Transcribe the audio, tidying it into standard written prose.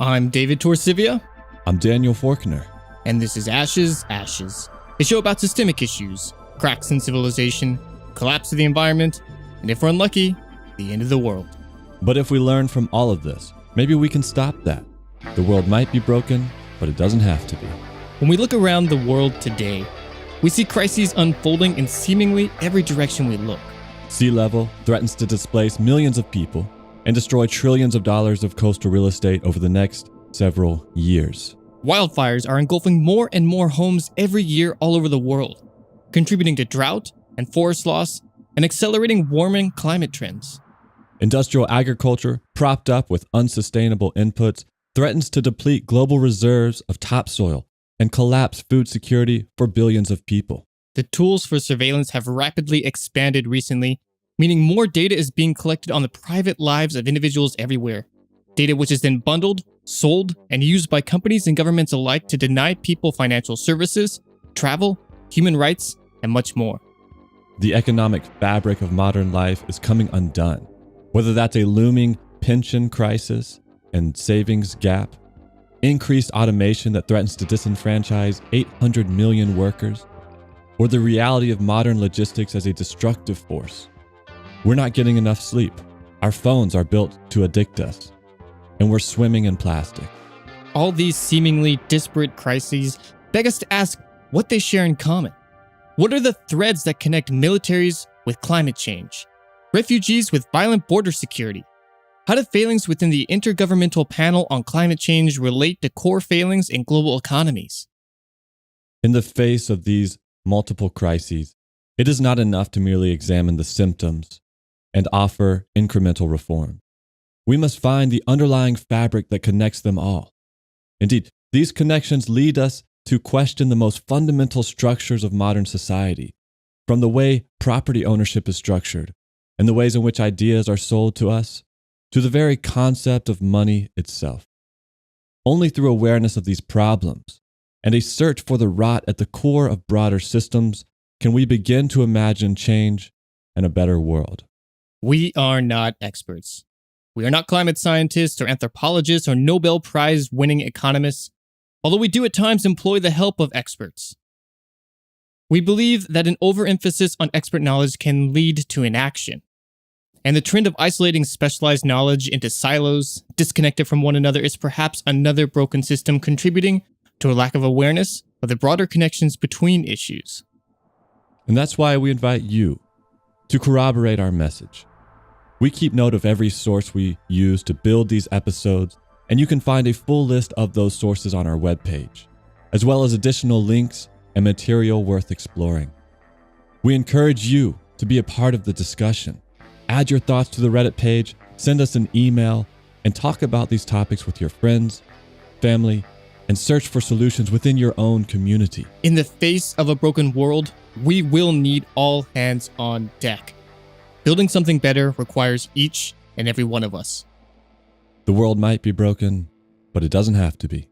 I'm David Torsivia, I'm Daniel Forkner. and this is Ashes, a show about systemic issues, cracks in civilization, collapse of the environment, and if we're unlucky, the end of the world. But if we learn from all of this, maybe we can stop that. The world might be broken, but it doesn't have to be. When we look around the world today, we see crises unfolding in seemingly every direction we look. Sea level threatens to displace millions of people and destroy trillions of dollars of coastal real estate over the next several years. Wildfires are engulfing more and more homes every year all over the world, contributing to drought and forest loss and accelerating warming climate trends. Industrial agriculture, propped up with unsustainable inputs, threatens to deplete global reserves of topsoil and collapse food security for billions of people. The tools for surveillance have rapidly expanded recently, meaning more data is being collected on the private lives of individuals everywhere. Data which is then bundled, sold, and used by companies and governments alike to deny people financial services, travel, human rights, and much more. The economic fabric of modern life is coming undone, whether that's a looming pension crisis and savings gap, increased automation that threatens to disenfranchise 800 million workers, or the reality of modern logistics as a destructive force. We're not getting enough sleep. Our phones are built to addict us, and we're swimming in plastic. All these seemingly disparate crises beg us to ask what they share in common. What are the threads that connect militaries with climate change, refugees with violent border security? How do failings within the Intergovernmental Panel on Climate Change relate to core failings in global economies? In the face of these multiple crises, it is not enough to merely examine the symptoms and offer incremental reform. We must find the underlying fabric that connects them all. Indeed, these connections lead us to question the most fundamental structures of modern society, from the way property ownership is structured and the ways in which ideas are sold to us, to the very concept of money itself. Only through awareness of these problems and a search for the rot at the core of broader systems can we begin to imagine change and a better world. We are not experts. We are not climate scientists or anthropologists or Nobel Prize-winning economists, although we do at times employ the help of experts. We believe that an overemphasis on expert knowledge can lead to inaction, and the trend of isolating specialized knowledge into silos, disconnected from one another, is perhaps another broken system contributing to a lack of awareness of the broader connections between issues. And that's why we invite you to corroborate our message. We keep note of every source we use to build these episodes, and you can find a full list of those sources on our webpage, as well as additional links and material worth exploring. We encourage you to be a part of the discussion. Add your thoughts to the Reddit page, send us an email, and talk about these topics with your friends, family, and search for solutions within your own community. In the face of a broken world, we will need all hands on deck. Building something better requires each and every one of us. The world might be broken, but it doesn't have to be.